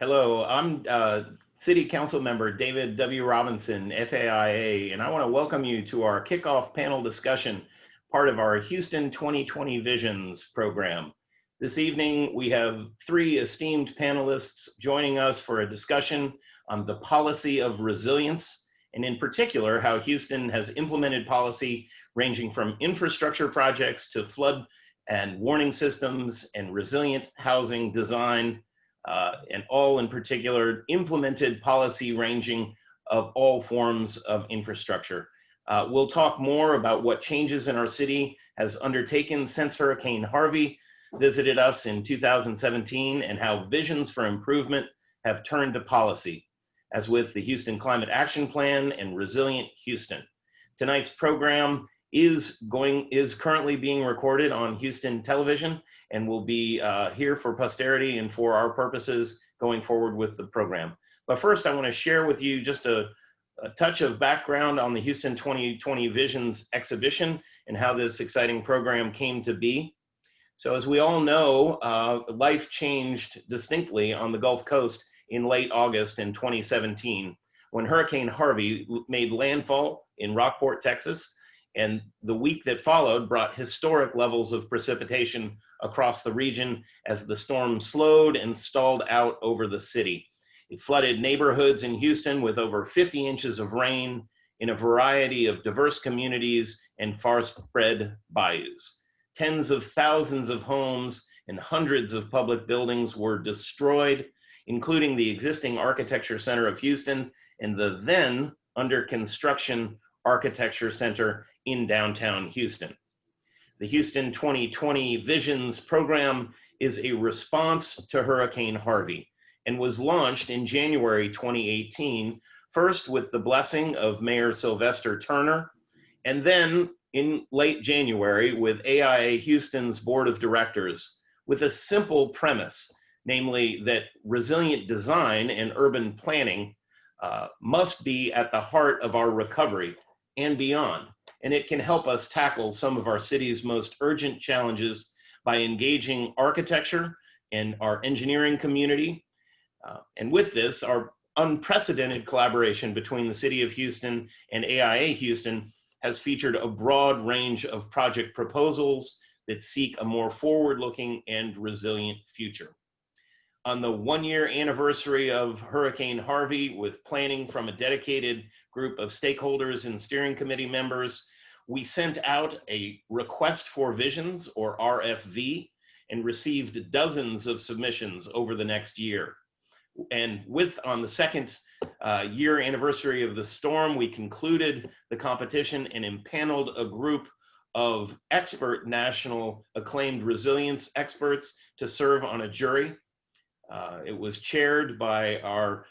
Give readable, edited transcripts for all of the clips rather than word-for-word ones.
Hello, I'm City Council Member David W. Robinson, FAIA, and I want to welcome you to our kickoff panel discussion, part of our Houston 2020 Visions program. This evening, we have three esteemed panelists joining us for a discussion on the policy of resilience, and in particular, how Houston has implemented policy ranging from infrastructure projects to flood and warning systems and resilient housing design, and all in particular implemented policy ranging of all forms of infrastructure. We'll talk more about what changes in our city has undertaken since Hurricane Harvey visited us in 2017 and how visions for improvement have turned to policy, as with the Houston Climate Action Plan and Resilient Houston. Tonight's program is currently being recorded on Houston television and will be here for posterity and for our purposes going forward with the program. But first, I want to share with you just a touch of background on the Houston 2020 Visions exhibition and how this exciting program came to be. So as we all know, life changed distinctly on the Gulf Coast in late August in 2017 when Hurricane Harvey made landfall in Rockport, Texas, and the week that followed brought historic levels of precipitation across the region as the storm slowed and stalled out over the city. It flooded neighborhoods in Houston with over 50 inches of rain in a variety of diverse communities and far-spread bayous. Tens of thousands of homes and hundreds of public buildings were destroyed, including the existing Architecture Center of Houston and the then under construction Architecture Center in downtown Houston. The Houston 2020 Visions program is a response to Hurricane Harvey and was launched in January 2018, first with the blessing of Mayor Sylvester Turner, and then in late January with AIA Houston's Board of Directors, with a simple premise, namely that resilient design and urban planning must be at the heart of our recovery and beyond. And it can help us tackle some of our city's most urgent challenges by engaging architecture and our engineering community. And with this, our unprecedented collaboration between the City of Houston and AIA Houston has featured a broad range of project proposals that seek a more forward-looking and resilient future. On the one-year anniversary of Hurricane Harvey, with planning from a dedicated group of stakeholders and steering committee members, we sent out a request for visions, or RFV, and received dozens of submissions over the next year. And on the second year anniversary of the storm, we concluded the competition and impaneled a group of expert national acclaimed resilience experts to serve on a jury. It was chaired by our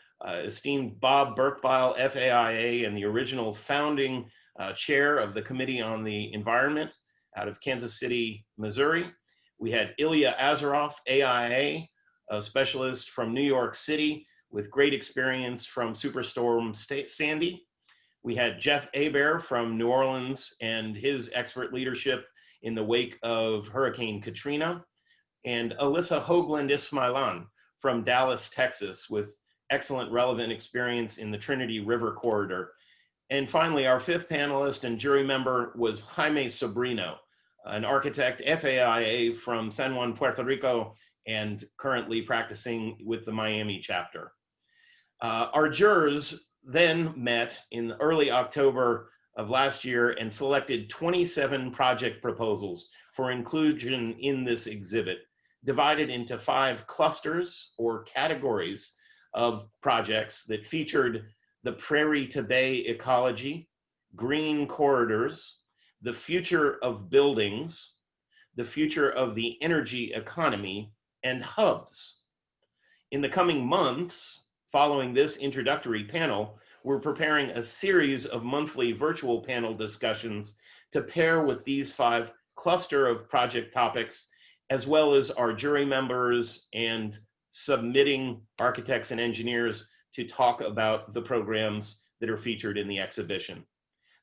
esteemed Bob Burkbile, FAIA, and the original founding chair of the Committee on the Environment out of Kansas City, Missouri. We had Ilya Azaroff, AIA, a specialist from New York City with great experience from Superstorm Sandy. We had Jeff Hebert from New Orleans and his expert leadership in the wake of Hurricane Katrina, and Alyssa Hoagland Ismailan from Dallas, Texas, with excellent relevant experience in the Trinity River corridor. And finally, our fifth panelist and jury member was Jaime Sobrino, an architect, FAIA from San Juan, Puerto Rico, and currently practicing with the Miami chapter. Our jurors then met in early October of last year and selected 27 project proposals for inclusion in this exhibit, divided into 5 clusters or categories of projects that featured the prairie to bay ecology, green corridors, the future of buildings, the future of the energy economy, and hubs. In the coming months, following this introductory panel, we're preparing a series of monthly virtual panel discussions to pair with these 5 cluster of project topics, as well as our jury members and submitting architects and engineers to talk about the programs that are featured in the exhibition.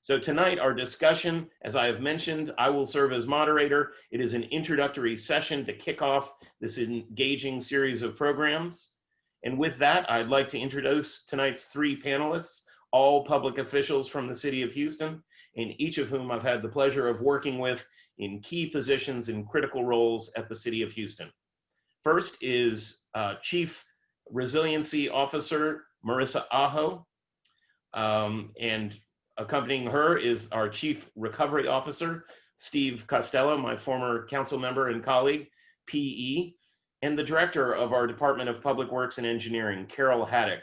So tonight, our discussion, as I have mentioned, I will serve as moderator. It is an introductory session to kick off this engaging series of programs. And with that, I'd like to introduce tonight's three panelists, all public officials from the city of Houston, and each of whom I've had the pleasure of working with in key positions in critical roles at the city of Houston. First is Chief Resiliency Officer Marissa Aho, and accompanying her is our Chief Recovery Officer, Steve Costello, my former council member and colleague, PE, and the Director of our Department of Public Works and Engineering, Carol Haddock,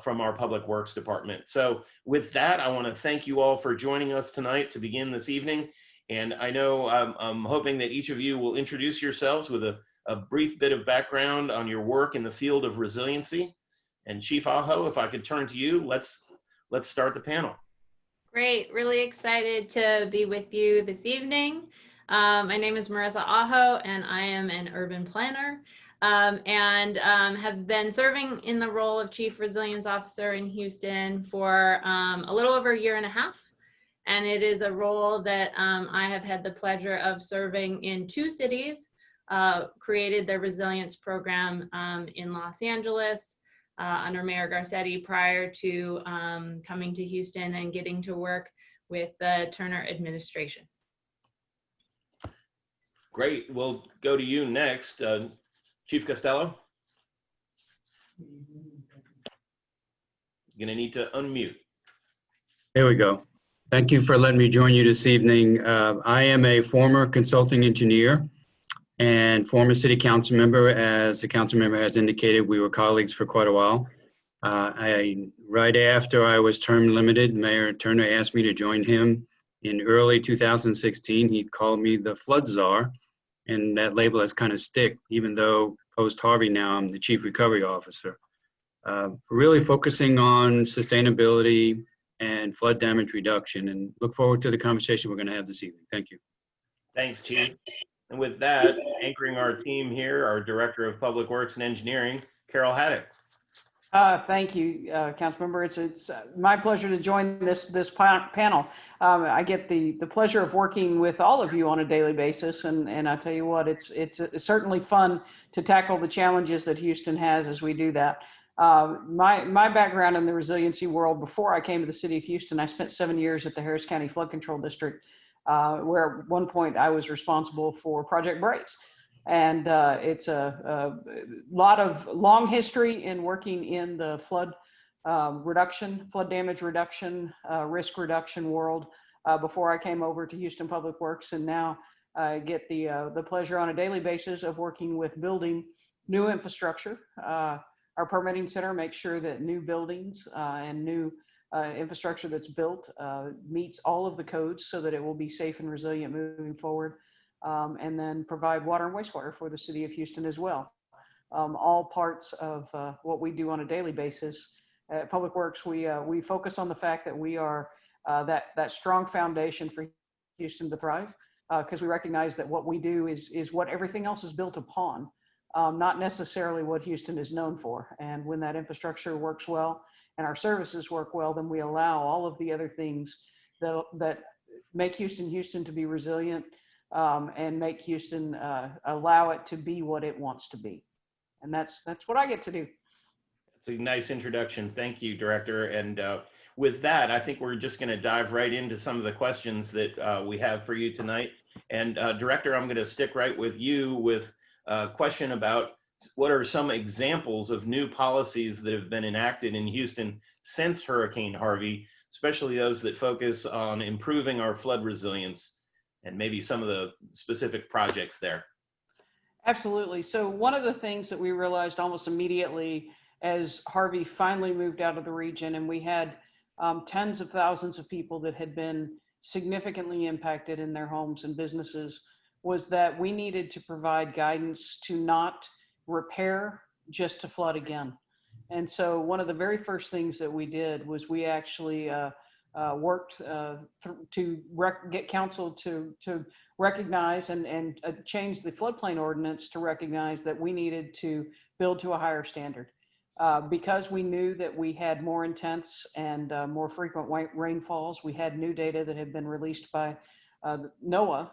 from our Public Works Department. So with that, I want to thank you all for joining us tonight to begin this evening. And I know I'm hoping that each of you will introduce yourselves with a brief bit of background on your work in the field of resiliency. And Chief Aho, if I could turn to you, let's start the panel. Great, really excited to be with you this evening. My name is Marissa Aho, and I am an urban planner and have been serving in the role of Chief Resilience Officer in Houston for a little over a year and a half. And it is a role that I have had the pleasure of serving in two cities, created the resilience program in Los Angeles, under Mayor Garcetti prior to coming to Houston and getting to work with the Turner administration. Great, we'll go to you next. Chief Costello. You're gonna need to unmute. There we go. Thank you for letting me join you this evening. I am a former consulting engineer and former city council member. As the council member has indicated, we were colleagues for quite a while. Right after I was term limited, Mayor Turner asked me to join him in early 2016. He called me the flood czar, and that label has kind of stick, even though post Harvey now I'm the chief recovery officer. Really focusing on sustainability and flood damage reduction, and look forward to the conversation we're going to have this evening. Thank you. Thanks, Chief. And with that, anchoring our team here, our Director of Public Works and Engineering, Carol Haddock. Thank you, Councilmember. It's my pleasure to join this panel. I get the pleasure of working with all of you on a daily basis, and I tell you what, it's certainly fun to tackle the challenges that Houston has as we do that. My background in the resiliency world, before I came to the city of Houston, I spent 7 years at the Harris County Flood Control District, where at one point I was responsible for Project Brace. And it's a lot of long history in working in the flood reduction, flood damage reduction, risk reduction world before I came over to Houston Public Works. And now I get the pleasure on a daily basis of working with building new infrastructure. Our permitting center makes sure that new buildings and new infrastructure that's built meets all of the codes so that it will be safe and resilient moving forward. And then provide water and wastewater for the city of Houston as well. All parts of what we do on a daily basis. At Public Works, we focus on the fact that we are that strong foundation for Houston to thrive, because we recognize that what we do is what everything else is built upon, not necessarily what Houston is known for. And when that infrastructure works well and our services work well, then we allow all of the other things that make Houston to be resilient, and make Houston allow it to be what it wants to be. And that's what I get to do. That's a nice introduction. Thank you, Director. And with that, I think we're just going to dive right into some of the questions that we have for you tonight. And Director, I'm going to stick right with you with a question about what are some examples of new policies that have been enacted in Houston since Hurricane Harvey, especially those that focus on improving our flood resilience, and maybe some of the specific projects there. Absolutely. So one of the things that we realized almost immediately as Harvey finally moved out of the region, and we had tens of thousands of people that had been significantly impacted in their homes and businesses, was that we needed to provide guidance to not repair just to flood again. And so one of the very first things that we did was we actually worked to get council to recognize and change the floodplain ordinance to recognize that we needed to build to a higher standard. Because we knew that we had more intense and more frequent rainfalls, we had new data that had been released by NOAA,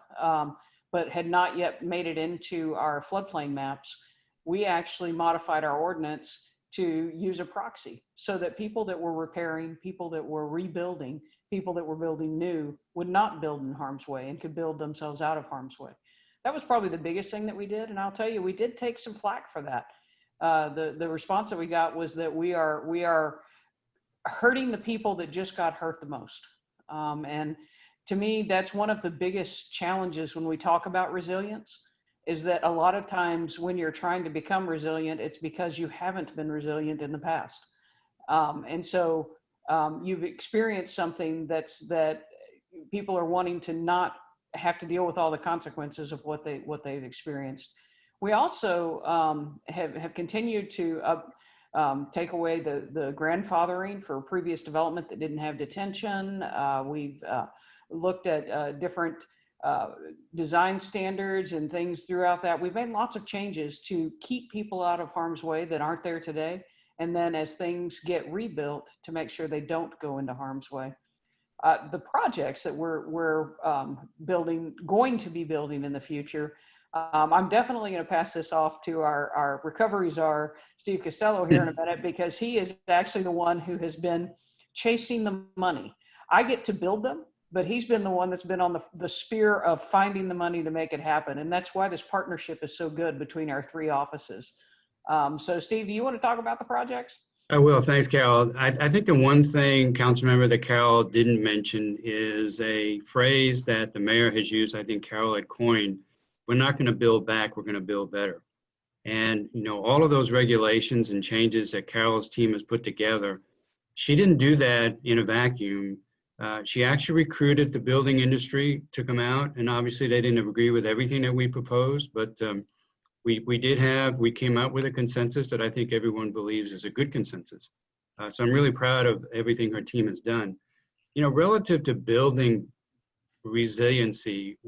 but had not yet made it into our floodplain maps. We actually modified our ordinance to use a proxy so that people that were repairing, people that were rebuilding, people that were building new would not build in harm's way and could build themselves out of harm's way. That was probably the biggest thing that we did. And I'll tell you, we did take some flack for that. The response that we got was that we are hurting the people that just got hurt the most. And to me, that's one of the biggest challenges when we talk about resilience, is that a lot of times when you're trying to become resilient, it's because you haven't been resilient in the past. And so you've experienced something that people are wanting to not have to deal with all the consequences of what they've experienced. We also have continued to take away the grandfathering for previous development that didn't have detention. We've looked at different design standards and things throughout that. We've made lots of changes to keep people out of harm's way that aren't there today. And then as things get rebuilt, to make sure they don't go into harm's way. The projects that we're going to be building in the future, I'm definitely going to pass this off to our recovery czar, Steve Costello, here in a minute, because he is actually the one who has been chasing the money. I get to build them, but he's been the one that's been on the spear of finding the money to make it happen. And that's why this partnership is so good between our three offices. So Steve, do you want to talk about the projects? I will. Thanks, Carol. I think the one thing, Councilmember, that Carol didn't mention is a phrase that the mayor has used. I think Carol had coined: we're not going to build back, we're going to build better. And, you know, all of those regulations and changes that Carol's team has put together, she didn't do that in a vacuum. She actually recruited the building industry, took them out, and obviously they didn't agree with everything that we proposed, but we came out with a consensus that I think everyone believes is a good consensus. So I'm really proud of everything her team has done. You know, relative to building resiliency,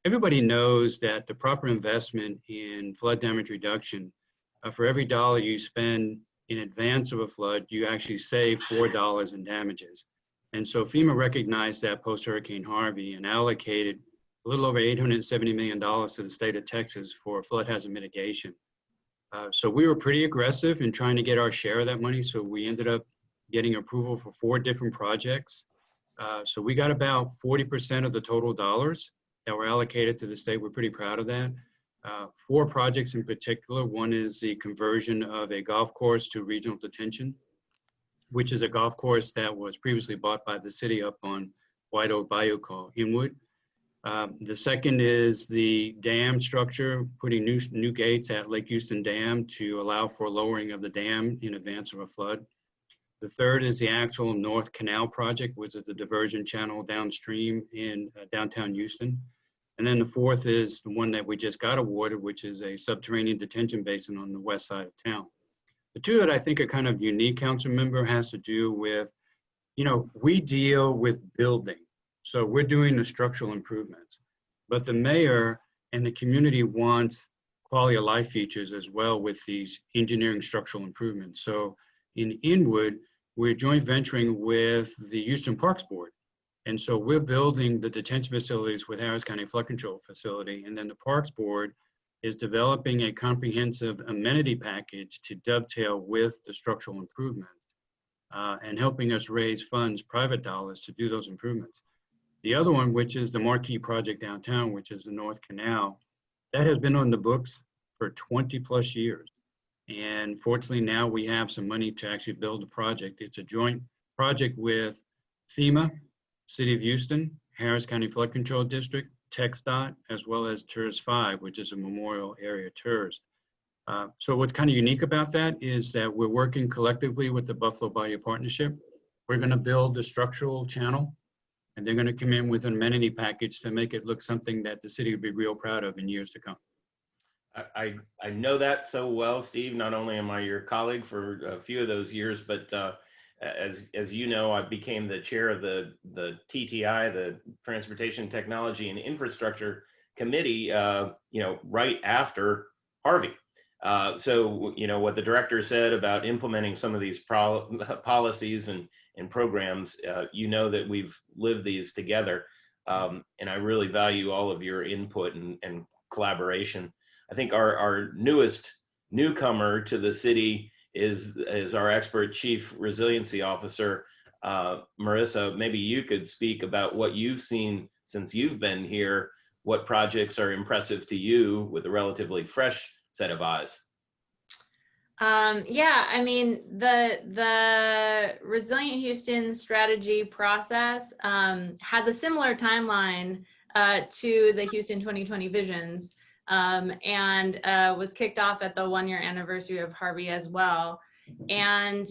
everybody knows that the proper investment in flood damage reduction, for every dollar you spend in advance of a flood, you actually save $4 in damages. And so FEMA recognized that post-Hurricane Harvey and allocated a little over $870 million to the state of Texas for flood hazard mitigation. So we were pretty aggressive in trying to get our share of that money. So we ended up getting approval for 4 different projects. So we got about 40% of the total dollars that were allocated to the state. We're pretty proud of that. 4 projects in particular. One is the conversion of a golf course to regional detention, which is a golf course that was previously bought by the city up on White Oak Bayou called Inwood. The second is the dam structure, putting new gates at Lake Houston Dam to allow for lowering of the dam in advance of a flood. The third is the actual North Canal project, which is the diversion channel downstream in downtown Houston. And then the fourth is the one that we just got awarded, which is a subterranean detention basin on the west side of town. The two that I think are kind of unique, council member, has to do with, you know, we deal with building. So we're doing the structural improvements, but the mayor and the community wants quality of life features as well with these engineering structural improvements. So in Inwood, we're joint venturing with the Houston Parks Board. And so we're building the detention facilities with Harris County Flood Control Facility. And then the Parks Board is developing a comprehensive amenity package to dovetail with the structural improvements and helping us raise funds, private dollars, to do those improvements. The other one, which is the marquee project downtown, which is the North Canal, that has been on the books for 20 plus years. And fortunately now we have some money to actually build the project. It's a joint project with FEMA, City of Houston, Harris County Flood Control District, TxDOT, as well as TERS 5, which is a memorial area TERS. So what's kind of unique about that is that we're working collectively with the Buffalo Bayou Partnership. We're going to build the structural channel, and they're going to come in with an amenity package to make it look something that the city would be real proud of in years to come. I know that so well, Steve. Not only am I your colleague for a few of those years, but as you know, I became the chair of the TTI, the Transportation Technology and Infrastructure Committee, you know, right after Harvey. So, you know, what the director said about implementing some of these policies and programs, you know that we've lived these together. And I really value all of your input and collaboration. I think our newest newcomer to the city is our expert Chief Resiliency Officer. Marissa, maybe you could speak about what you've seen since you've been here. What projects are impressive to you with a relatively fresh set of eyes? Yeah, I mean, the Resilient Houston strategy process has a similar timeline to the Houston 2020 visions, and was kicked off at the 1-year anniversary of Harvey as well. And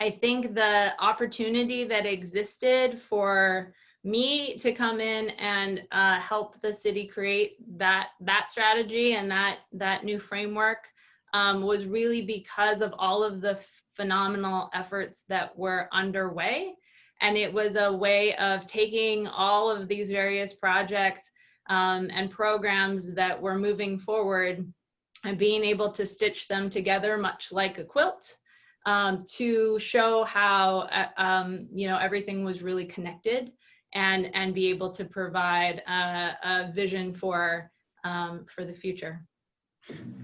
I think the opportunity that existed for me to come in and help the city create that strategy and that new framework was really because of all of the phenomenal efforts that were underway. And it was a way of taking all of these various projects and programs that were moving forward and being able to stitch them together, much like a quilt, to show how everything was really connected, and be able to provide a vision for the future.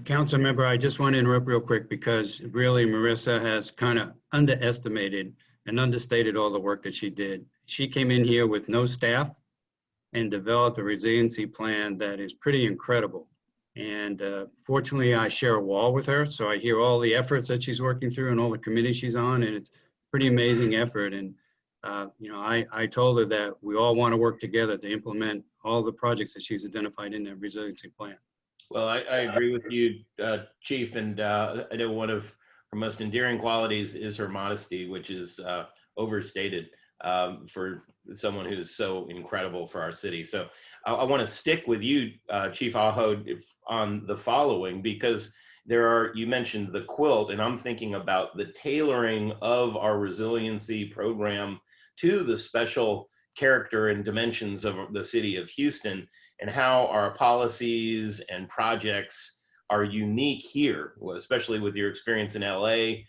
Council member, I just want to interrupt real quick because really Marissa has kind of underestimated and understated all the work that she did. She came in here with no staff and developed a resiliency plan that is pretty incredible. And fortunately, I share a wall with her, so I hear all the efforts that she's working through and all the committees she's on, and it's pretty amazing effort. And I told her that we all want to work together to implement all the projects that she's identified in that resiliency plan. Well, I agree with you, Chief, and I know one of her most endearing qualities is her modesty, which is overstated for someone who's so incredible for our city. So I want to stick with you, Chief Aho, on the following, because you mentioned the quilt, and I'm thinking about the tailoring of our resiliency program to the special character and dimensions of the city of Houston, and how our policies and projects are unique here, especially with your experience in LA.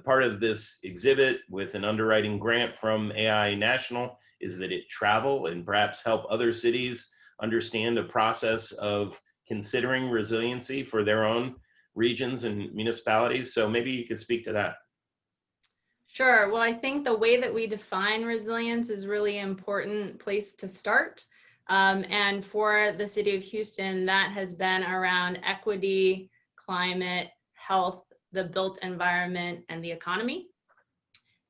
Part of this exhibit with an underwriting grant from AI National is that it travel and perhaps help other cities understand the process of considering resiliency for their own regions and municipalities. So maybe you could speak to that. Sure. Well, I think the way that we define resilience is really important place to start. And for the city of Houston, that has been around equity, climate, health, the built environment, and the economy.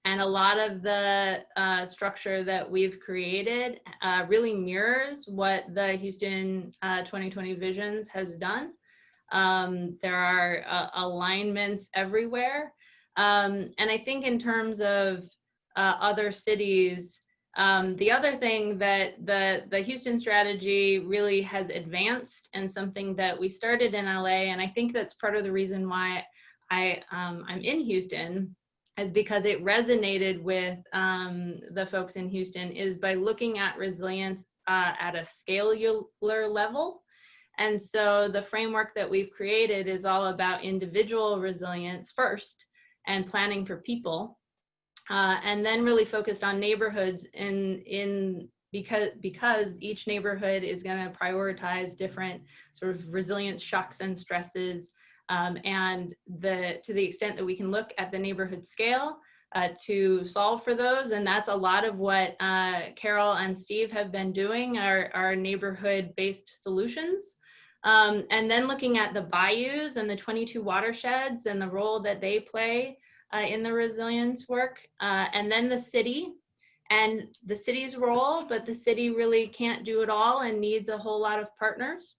And a lot of the structure that we've created really mirrors what the Houston 2020 visions has done. There are alignments everywhere. And I think in terms of other cities, the other thing that the Houston strategy really has advanced, and something that we started in LA, and I think that's part of the reason why I'm in Houston, is because it resonated with the folks in Houston, is by looking at resilience at a scalar level. And so the framework that we've created is all about individual resilience first and planning for people. And then really focused on neighborhoods because each neighborhood is going to prioritize different sort of resilience shocks and stresses, and to the extent that we can look at the neighborhood scale to solve for those. And that's a lot of what Carol and Steve have been doing, our neighborhood-based solutions. And then looking at the bayous and the 22 watersheds and the role that they play in the resilience work, and then the city and the city's role, but the city really can't do it all and needs a whole lot of partners.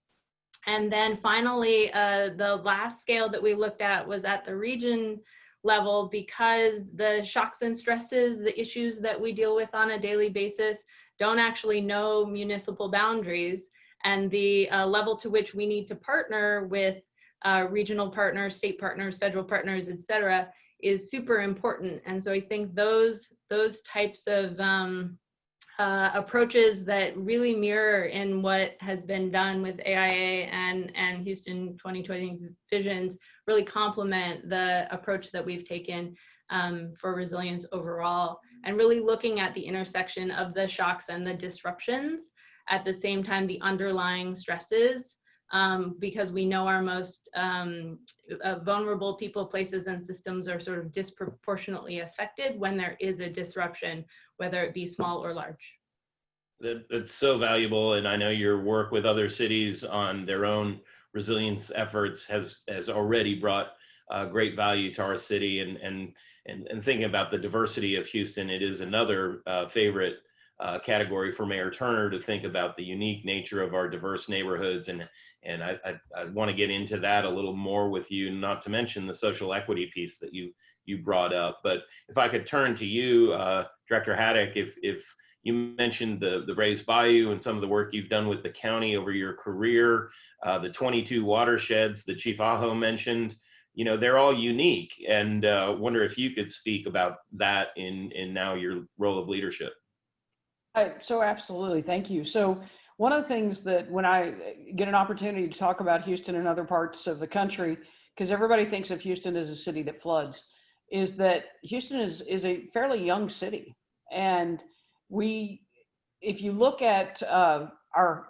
And then finally, the last scale that we looked at was at the region level, because the shocks and stresses, the issues that we deal with on a daily basis don't actually know municipal boundaries, and the level to which we need to partner with regional partners, state partners, federal partners, et cetera, is super important. And so I think those types of approaches that really mirror in what has been done with AIA and Houston 2020 visions really complement the approach that we've taken for resilience overall, and really looking at the intersection of the shocks and the disruptions, at the same time the underlying stresses because we know our most vulnerable people, places, and systems are sort of disproportionately affected when there is a disruption, whether it be small or large. That's so valuable, and I know your work with other cities on their own resilience efforts has already brought great value to our city. And thinking about the diversity of Houston, it is another favorite category for Mayor Turner to think about the unique nature of our diverse neighborhoods, and I want to get into that a little more with you, not to mention the social equity piece that you brought up. But if I could turn to you, Director Haddock, if you mentioned the Raised Bayou and some of the work you've done with the county over your career, the 22 watersheds that Chief Aho mentioned, you know, they're all unique, and wonder if you could speak about that in now your role of leadership. So absolutely, thank you. So one of the things that when I get an opportunity to talk about Houston and other parts of the country, because everybody thinks of Houston as a city that floods, is that Houston is a fairly young city. And if you look at our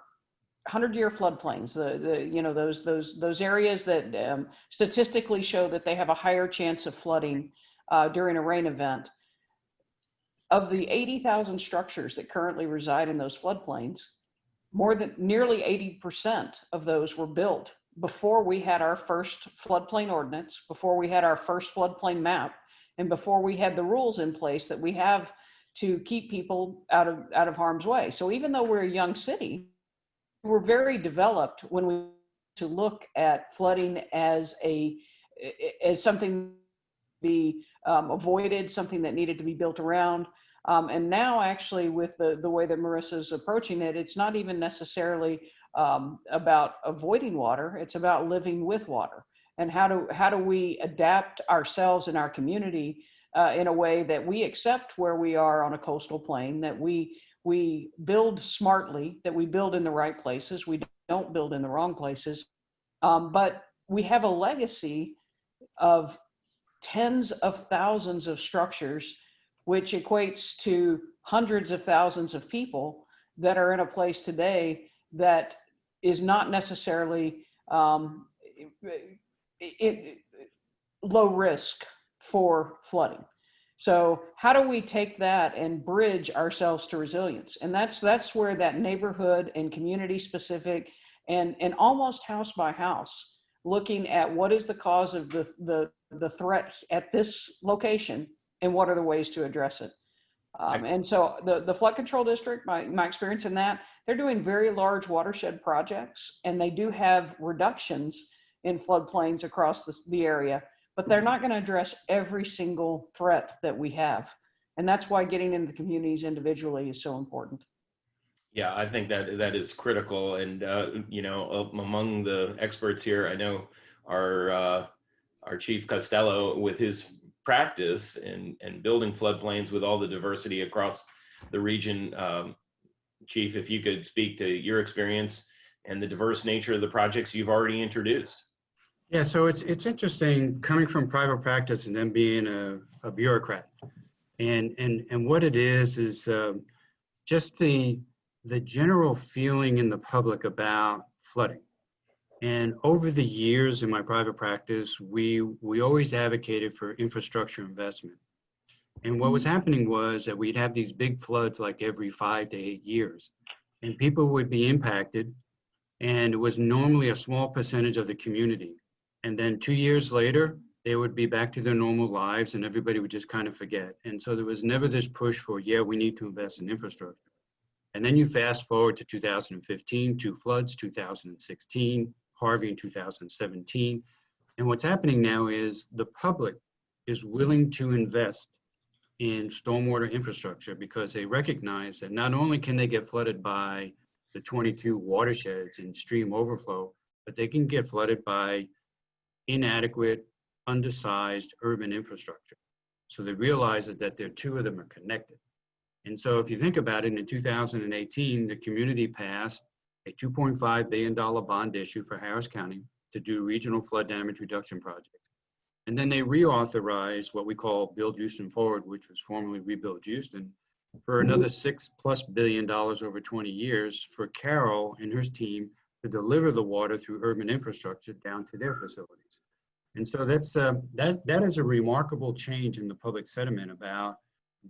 100-year floodplains, those areas that statistically show that they have a higher chance of flooding during a rain event, of the 80,000 structures that currently reside in those floodplains, nearly 80% of those were built before we had our first floodplain ordinance, before we had our first floodplain map, and before we had the rules in place that we have to keep people out of harm's way. So even though we're a young city, we're very developed when we to look at flooding as something to be avoided, something that needed to be built around. And now actually with the way that Marissa's approaching it, it's not even necessarily about avoiding water, it's about living with water. And how do we adapt ourselves and our community in a way that we accept where we are on a coastal plain, that we build smartly, that we build in the right places, we don't build in the wrong places. But we have a legacy of tens of thousands of structures, which equates to hundreds of thousands of people that are in a place today that is not necessarily low risk for flooding. So how do we take that and bridge ourselves to resilience? And that's where that neighborhood and community specific and almost house by house, looking at what is the cause of the threat at this location and what are the ways to address it. And so the flood control district, my experience in that, they're doing very large watershed projects, and they do have reductions in floodplains across the area, but they're not going to address every single threat that we have. And that's why getting into the communities individually is so important. Yeah, I think that is critical. And, you know, among the experts here, I know our Chief Costello, with his practice and building floodplains with all the diversity across the region. Chief, if you could speak to your experience and the diverse nature of the projects you've already introduced. Yeah, so it's interesting coming from private practice and then being a bureaucrat. And what it is just the general feeling in the public about flooding. And over the years in my private practice, we always advocated for infrastructure investment. And what was happening was that we'd have these big floods like every 5 to 8 years, and people would be impacted, and it was normally a small percentage of the community. And then 2 years later, they would be back to their normal lives and everybody would just kind of forget. And so there was never this push for, yeah, we need to invest in infrastructure. And then you fast forward to 2015, 2 floods, 2016, Harvey in 2017. And what's happening now is the public is willing to invest in stormwater infrastructure because they recognize that not only can they get flooded by the 22 watersheds and stream overflow, but they can get flooded by inadequate, undersized urban infrastructure. So they realize that the two of them are connected. And so if you think about it, in 2018, the community passed a $2.5 billion bond issue for Harris County to do regional flood damage reduction projects. And then they reauthorized what we call Build Houston Forward, which was formerly Rebuild Houston, for another $6+ billion over 20 years for Carol and her team to deliver the water through urban infrastructure down to their facilities. And so that is a remarkable change in the public sentiment about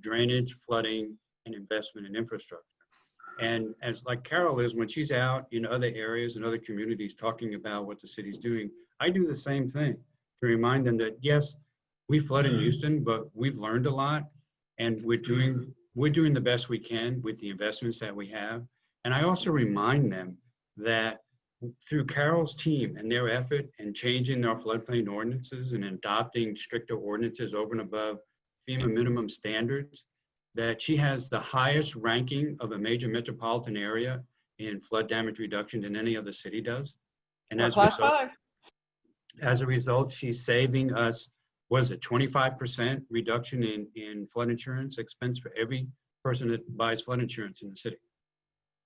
drainage, flooding, and investment in infrastructure. And as like Carol is, when she's out in other areas and other communities talking about what the city's doing, I do the same thing to remind them that, yes, we flood in Houston, but we've learned a lot, and we're doing the best we can with the investments that we have. And I also remind them that through Carol's team and their effort in changing our floodplain ordinances and adopting stricter ordinances over and above FEMA minimum standards, that she has the highest ranking of a major metropolitan area in flood damage reduction than any other city does. And as a result, she's saving us, was it 25% reduction in flood insurance expense for every person that buys flood insurance in the city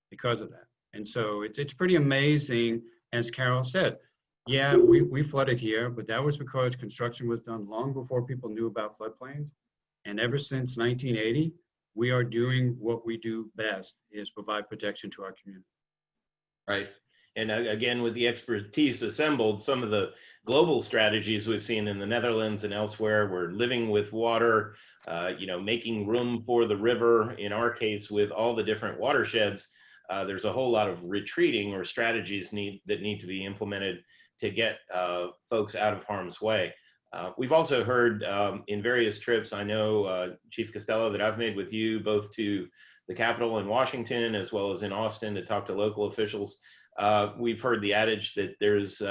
because of that. And so it's pretty amazing, as Carol said. Yeah, we flooded here, but that was because construction was done long before people knew about floodplains. And ever since 1980, we are doing what we do best, is provide protection to our community. Right. And again, with the expertise assembled, some of the global strategies we've seen in the Netherlands and elsewhere, we're living with water, making room for the river. In our case, with all the different watersheds, there's a whole lot of retreating or strategies that need to be implemented to get folks out of harm's way. We've also heard in various trips, I know, Chief Costello, that I've made with you, both to the Capitol in Washington as well as in Austin to talk to local officials. We've heard the adage that there's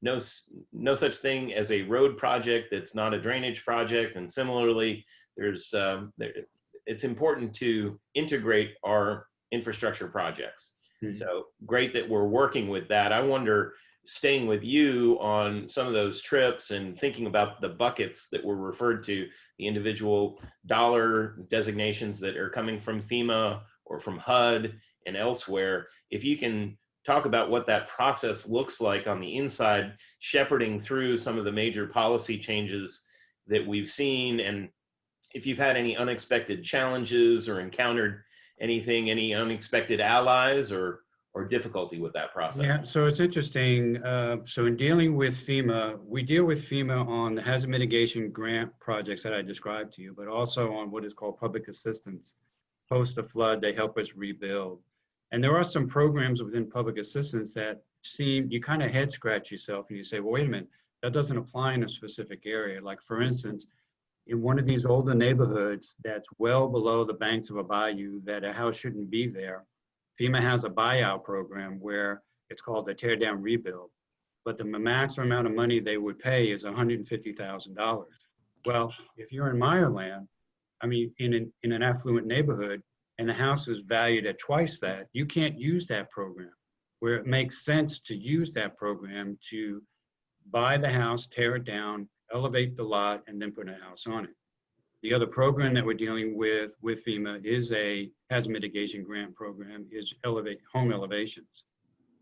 no such thing as a road project that's not a drainage project, and similarly, it's important to integrate our infrastructure projects. Mm-hmm. So great that we're working with that. I wonder, staying with you on some of those trips and thinking about the buckets that were referred to, the individual dollar designations that are coming from FEMA or from HUD and elsewhere, if you can talk about what that process looks like on the inside, shepherding through some of the major policy changes that we've seen, and if you've had any unexpected challenges or encountered any unexpected allies or difficulty with that process. Yeah, so it's interesting. So in dealing with FEMA, we deal with FEMA on the hazard mitigation grant projects that I described to you, but also on what is called public assistance. Post the flood, they help us rebuild. And there are some programs within public assistance that you kind of head scratch yourself and you say, well, wait a minute, that doesn't apply in a specific area. Like for instance, in one of these older neighborhoods that's well below the banks of a bayou that a house shouldn't be there, FEMA has a buyout program where it's called the tear down rebuild, but the maximum amount of money they would pay is $150,000. Well, if you're in Meyerland, I mean, in an affluent neighborhood, and the house is valued at twice that, you can't use that program. Where it makes sense to use that program to buy the house, tear it down, elevate the lot, and then put a house on it. The other program that we're dealing with FEMA is a hazard mitigation grant program, is home elevations.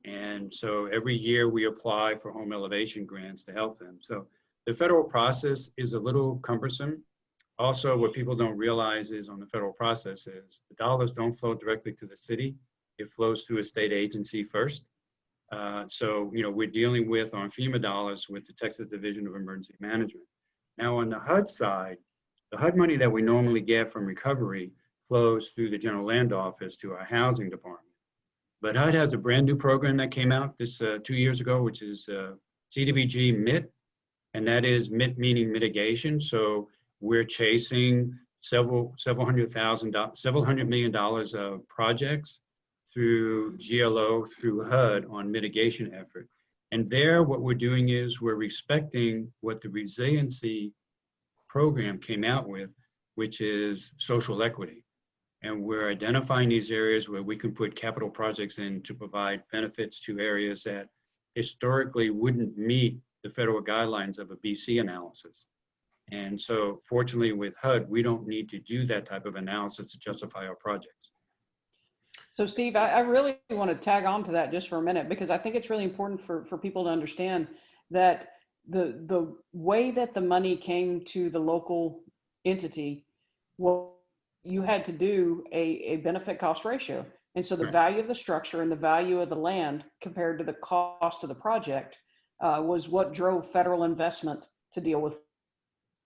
And so every year we apply for home elevation grants to help them. So the federal process is a little cumbersome. Also, what people don't realize is on the federal process is the dollars don't flow directly to the city. It flows through a state agency first. So, we're dealing with, on FEMA dollars, with the Texas Division of Emergency Management. Now on the HUD side, the HUD money that we normally get from recovery flows through the General Land Office to our housing department. But HUD has a brand new program that came out 2 years ago, which is CDBG MIT, and that is MIT meaning mitigation. So we're chasing several $100 million of projects through GLO, through HUD on mitigation effort. And there, what we're doing is we're respecting what the resiliency program came out with, which is social equity. And we're identifying these areas where we can put capital projects in to provide benefits to areas that historically wouldn't meet the federal guidelines of a BC analysis. And so fortunately with HUD, we don't need to do that type of analysis to justify our projects. So Steve, I really want to tag on to that just for a minute, because I think it's really important for people to understand that the way that the money came to the local entity was you had to do a benefit cost ratio. And so the Right. value of the structure and the value of the land compared to the cost of the project was what drove federal investment to deal with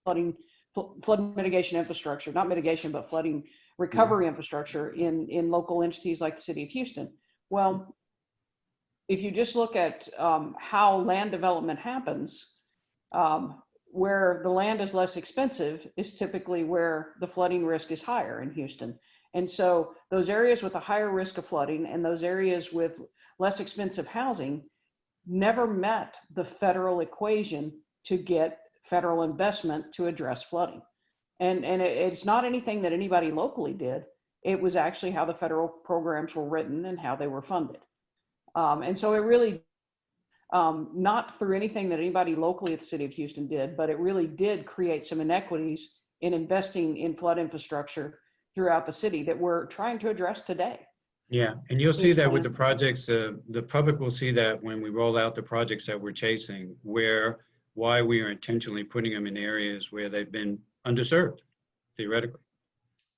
flooding, flood mitigation infrastructure, not mitigation, but flooding recovery infrastructure in local entities like the city of Houston. Well, if you just look at how land development happens, where the land is less expensive is typically where the flooding risk is higher in Houston. And so those areas with a higher risk of flooding and those areas with less expensive housing never met the federal equation to get federal investment to address flooding. And it's not anything that anybody locally did. It was actually how the federal programs were written and how they were funded. And so it really, not through anything that anybody locally at the city of Houston did, but it really did create some inequities in investing in flood infrastructure throughout the city that we're trying to address today. Yeah, and you'll see that with the projects, the public will see that when we roll out the projects that we're chasing, why we are intentionally putting them in areas where they've been underserved, theoretically.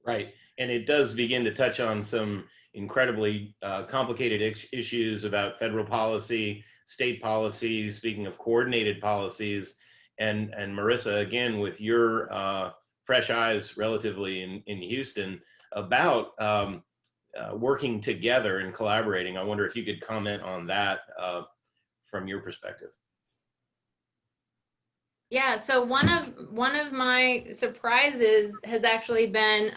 Right, and it does begin to touch on some incredibly complicated issues about federal policy, state policies, speaking of coordinated policies, and Marissa, again, with your fresh eyes relatively in Houston about working together and collaborating. I wonder if you could comment on that from your perspective. Yeah, so one of my surprises has actually been,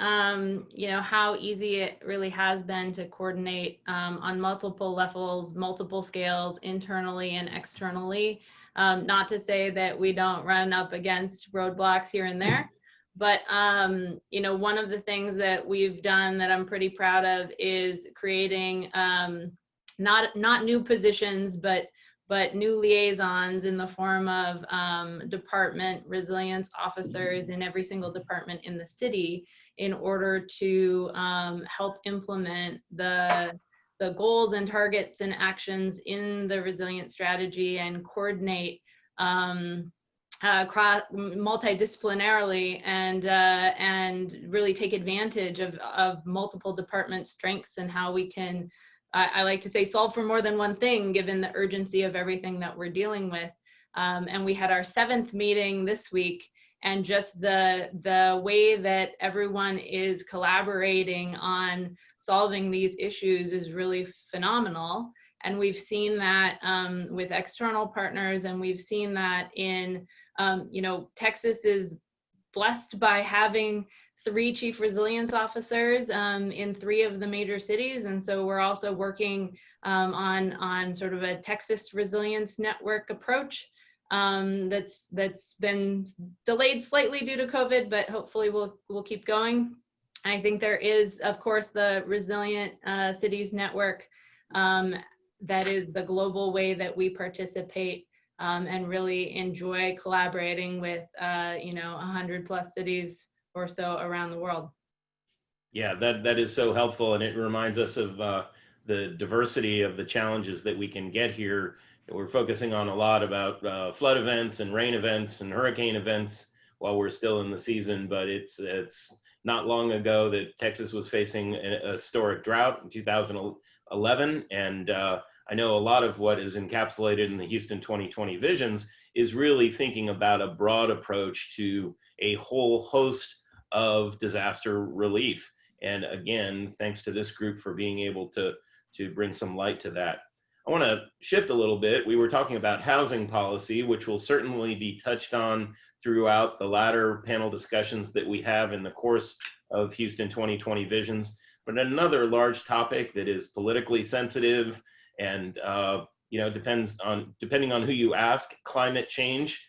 you know, how easy it really has been to coordinate on multiple levels, multiple scales, internally and externally. Not to say that we don't run up against roadblocks here and there, but you know, one of the things that we've done that I'm pretty proud of is creating not new positions, but new liaisons in the form of department resilience officers in every single department in the city in order to help implement the goals and targets and actions in the resilience strategy and coordinate multidisciplinarily and really take advantage of multiple department strengths and how we can, I like to say, solve for more than one thing, given the urgency of everything that we're dealing with. And we had our 7th meeting this week, and just the way that everyone is collaborating on solving these issues is really phenomenal. And we've seen that with external partners, and we've seen that in, you know, Texas is blessed by having 3 chief resilience officers in 3 of the major cities. And so we're also working on sort of a Texas resilience network approach that's been delayed slightly due to COVID, but hopefully we'll keep going. I think there is, of course, the Resilient Cities Network that is the global way that we participate and really enjoy collaborating with, you know, 100+ cities or so around the world. Yeah, that is so helpful, and it reminds us of the diversity of the challenges that we can get here. We're focusing on a lot about flood events and rain events and hurricane events while we're still in the season, but it's not long ago that Texas was facing a historic drought in 2011, and I know a lot of what is encapsulated in the Houston 2020 visions is really thinking about a broad approach to a whole host of disaster relief. And again, thanks to this group for being able to bring some light to that. I want to shift a little bit. We were talking about housing policy, which will certainly be touched on throughout the latter panel discussions that we have in the course of Houston 2020 visions. But another large topic that is politically sensitive and you know, depending on who you ask, climate change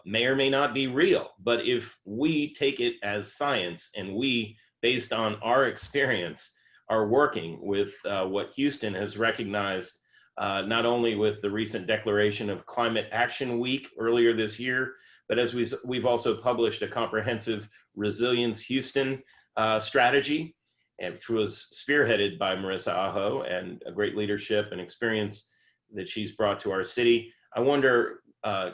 may or may not be real. But if we take it as science and we, based on our experience, are working with what Houston has recognized, not only with the recent declaration of Climate Action Week earlier this year, but as we've also published a comprehensive Resilience Houston strategy, which was spearheaded by Marissa Aho, and a great leadership and experience that she's brought to our city. I wonder,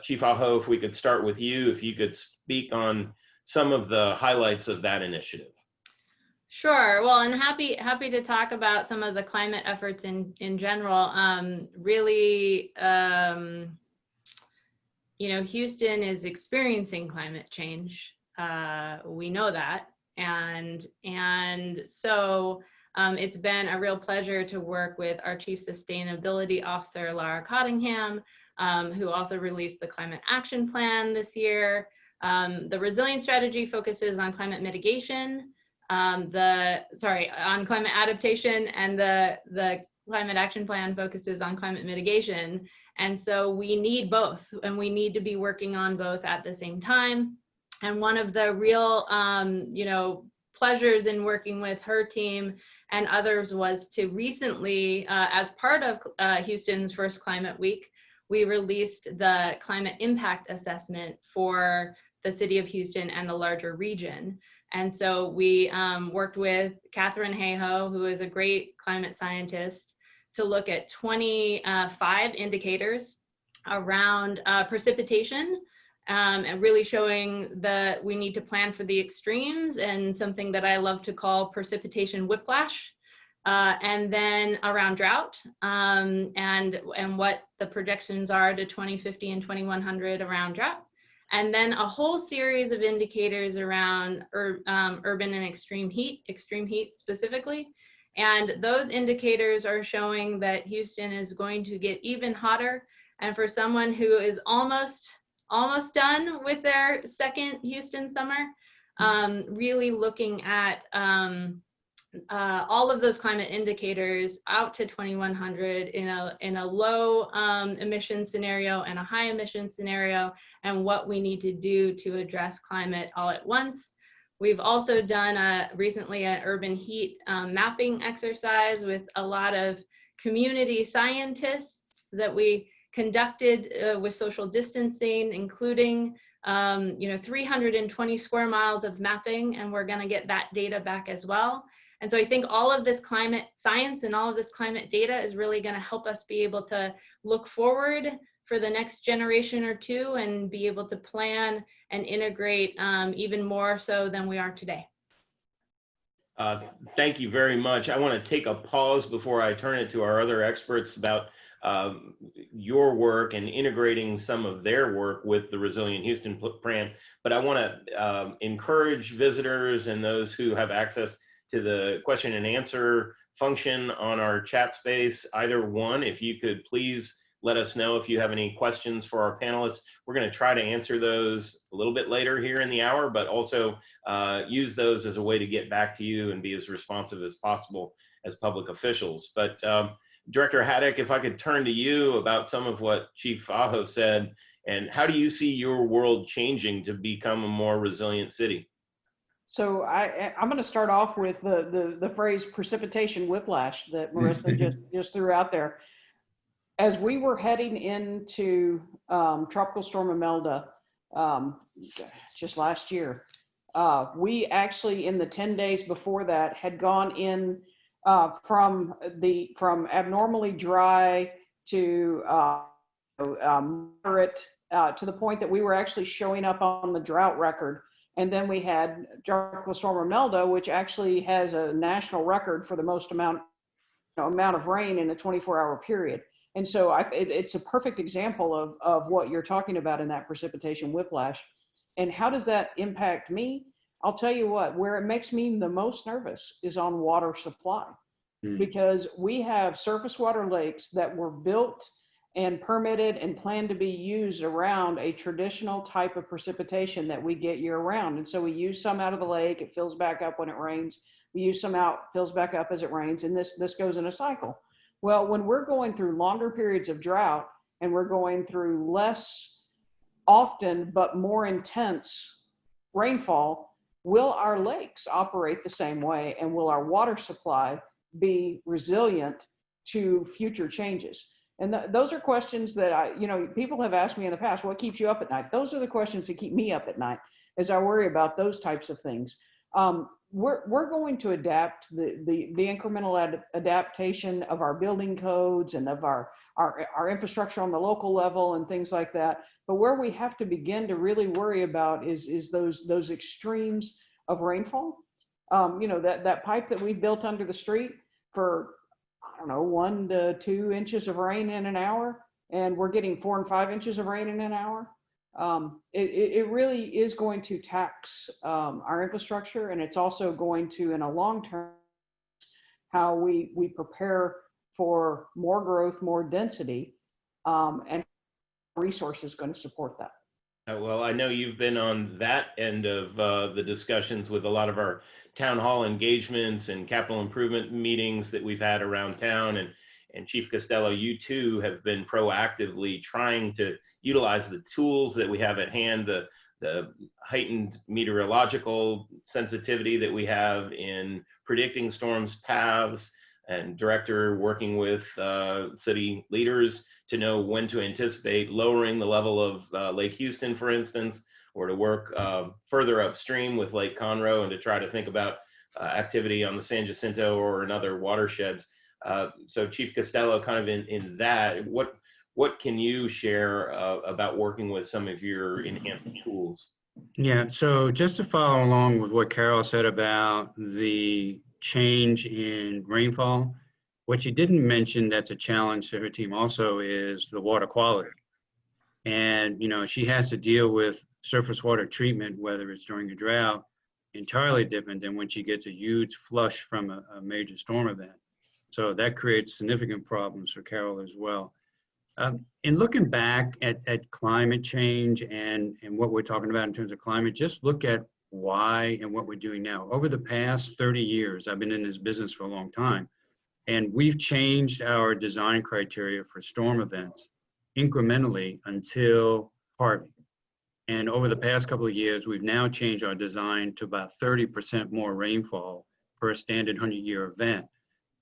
Chief Aho, if we could start with you, if you could speak on some of the highlights of that initiative. Sure. Well, and happy to talk about some of the climate efforts in general. Really, Houston is experiencing climate change. We know that, and so it's been a real pleasure to work with our Chief Sustainability Officer, Lara Cottingham, who also released the Climate Action Plan this year. The resilience strategy focuses on climate mitigation, on climate adaptation, and the Climate Action Plan focuses on climate mitigation. And so we need both, and we need to be working on both at the same time. And one of the real, pleasures in working with her team and others was to recently, as part of Houston's first Climate Week, we released the climate impact assessment for the city of Houston and the larger region. And so we worked with Catherine Hayhoe, who is a great climate scientist, to look at 25 indicators around precipitation, and really showing that we need to plan for the extremes, and something that I love to call precipitation whiplash, and then around drought, and what the projections are to 2050 and 2100 around drought. And then a whole series of indicators around urban and extreme heat specifically. And those indicators are showing that Houston is going to get even hotter. And for someone who is almost done with their second Houston summer, really looking at all of those climate indicators out to 2100 in a low emission scenario and a high emission scenario, and what we need to do to address climate all at once. We've also done recently an urban heat mapping exercise with a lot of community scientists that we conducted with social distancing, including 320 square miles of mapping, and we're going to get that data back as well. And so I think all of this climate science and all of this climate data is really going to help us be able to look forward for the next generation or two and be able to plan and integrate even more so than we are today. Thank you very much. I want to take a pause before I turn it to our other experts about your work and integrating some of their work with the Resilient Houston Plan. But I want to encourage visitors and those who have access to the question and answer function on our chat space. Either one, if you could please let us know if you have any questions for our panelists. We're going to try to answer those a little bit later here in the hour, but also use those as a way to get back to you and be as responsive as possible as public officials. But Director Haddock, if I could turn to you about some of what Chief Aho said, and how do you see your world changing to become a more resilient city? So I'm going to start off with the phrase precipitation whiplash that Marissa just threw out there. As we were heading into Tropical Storm Imelda just last year, we actually, in the 10 days before that, had gone in from abnormally dry to moderate, to the point that we were actually showing up on the drought record. And then we had Tropical Storm Imelda, which actually has a national record for the most amount of rain in a 24-hour period. And so it's a perfect example of what you're talking about in that precipitation whiplash. And how does that impact me? I'll tell you what, where it makes me the most nervous is on water supply, because we have surface water lakes that were built and permitted and planned to be used around a traditional type of precipitation that we get year round. And so we use some out of the lake, it fills back up when it rains. We use some out, fills back up as it rains, and this goes in a cycle. Well, when we're going through longer periods of drought and we're going through less often but more intense rainfall, will our lakes operate the same way, and will our water supply be resilient to future changes? And those are questions that people have asked me in the past, what keeps you up at night? Those are the questions that keep me up at night as I worry about those types of things. We're going to adapt the incremental adaptation of our building codes and of our infrastructure on the local level and things like that. But where we have to begin to really worry about is those extremes of rainfall. that pipe that we built under the street for, I don't know, 1 to 2 inches of rain in an hour, and we're getting 4 and 5 inches of rain in an hour. It really is going to tax our infrastructure, and it's also going to, in a long term, how we prepare for more growth, more density, and resources going to support that. Well, I know you've been on that end of the discussions with a lot of our town hall engagements and capital improvement meetings that we've had around town. And Chief Costello, you too have been proactively trying to utilize the tools that we have at hand, the heightened meteorological sensitivity that we have in predicting storms paths, and director working with city leaders to know when to anticipate lowering the level of Lake Houston, for instance, or to work further upstream with Lake Conroe and to try to think about activity on the San Jacinto or in other watersheds. So Chief Costello, kind of in that, what can you share about working with some of your enhanced tools? Yeah, so just to follow along with what Carol said about the change in rainfall, what she didn't mention that's a challenge to her team also is the water quality. And, she has to deal with surface water treatment, whether it's during a drought, entirely different than when she gets a huge flush from a major storm event. So that creates significant problems for Carol as well. In looking back at climate change and what we're talking about in terms of climate, just look at why and what we're doing now. Over the past 30 years, I've been in this business for a long time, and we've changed our design criteria for storm events incrementally until Harvey. And over the past couple of years, we've now changed our design to about 30% more rainfall for a standard 100-year event.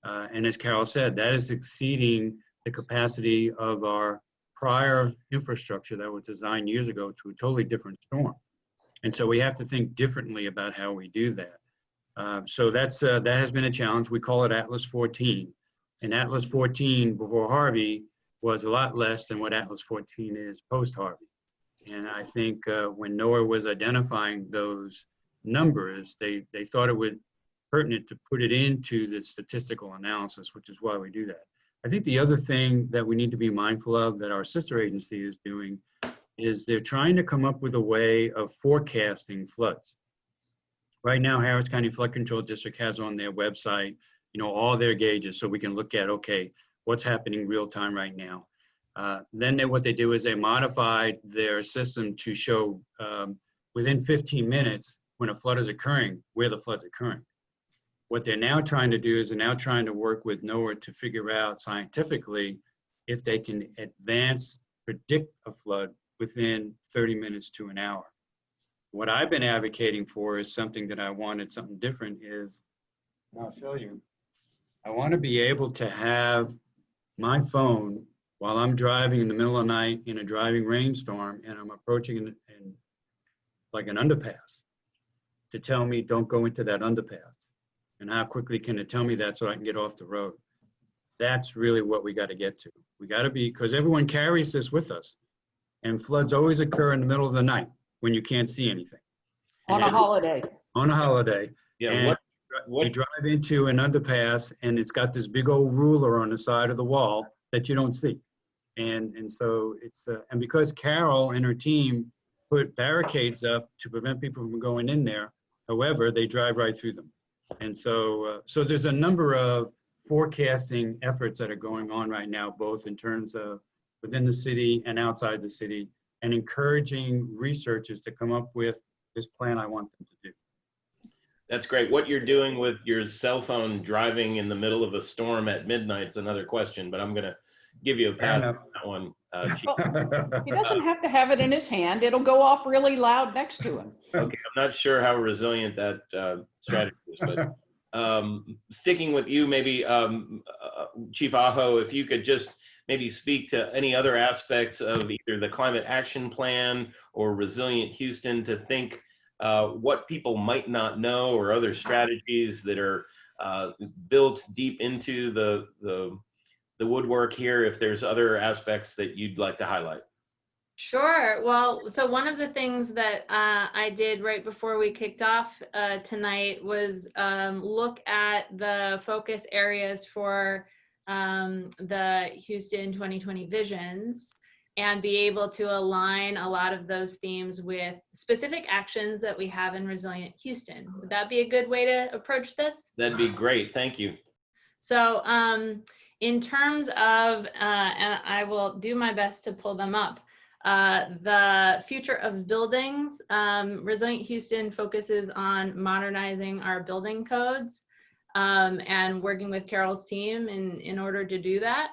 And as Carol said, that is exceeding the capacity of our prior infrastructure that was designed years ago to a totally different storm. And so we have to think differently about how we do that. So that has been a challenge. We call it Atlas 14. And Atlas 14 before Harvey was a lot less than what Atlas 14 is post-Harvey. And I think when NOAA was identifying those numbers, they thought it would pertinent to put it into the statistical analysis, which is why we do that. I think the other thing that we need to be mindful of that our sister agency is doing is they're trying to come up with a way of forecasting floods. Right now, Harris County Flood Control District has on their website, all their gauges, so we can look at, okay, what's happening real time right now. Then what they do is they modified their system to show within 15 minutes when a flood is occurring, where the flood's occurring. What they're now trying to do is they're now trying to work with NOAA to figure out scientifically if they can predict a flood within 30 minutes to an hour. What I've been advocating for is something that I wanted, something different is, and I'll show you, I want to be able to have my phone while I'm driving in the middle of the night in a driving rainstorm and I'm approaching like an underpass to tell me don't go into that underpass. And how quickly can it tell me that so I can get off the road? That's really what we got to get to. We got to be, because everyone carries this with us. And floods always occur in the middle of the night when you can't see anything. On a holiday. On a holiday. Yeah. And you drive into an underpass and it's got this big old ruler on the side of the wall that you don't see. And so it's, and because Carol and her team put barricades up to prevent people from going in there, however, they drive right through them. And so, so there's a number of forecasting efforts that are going on right now, both in terms of within the city and outside the city, and encouraging researchers to come up with this plan I want them to do. That's great. What you're doing with your cell phone driving in the middle of a storm at midnight is another question, but I'm going to give you a pass on that one. He doesn't have to have it in his hand. It'll go off really loud next to him. Okay, I'm not sure how resilient that strategy is, but sticking with you, maybe Chief Aho, if you could just maybe speak to any other aspects of either the climate action plan or Resilient Houston to think what people might not know or other strategies that are built deep into the woodwork here, if there's other aspects that you'd like to highlight. Sure. Well, so one of the things that I did right before we kicked off tonight was look at the focus areas for the Houston 2020 visions and be able to align a lot of those themes with specific actions that we have in Resilient Houston. Would that be a good way to approach this? That'd be great. Thank you. So in terms of, and I will do my best to pull them up, the future of buildings, Resilient Houston focuses on modernizing our building codes and working with Carol's team in order to do that.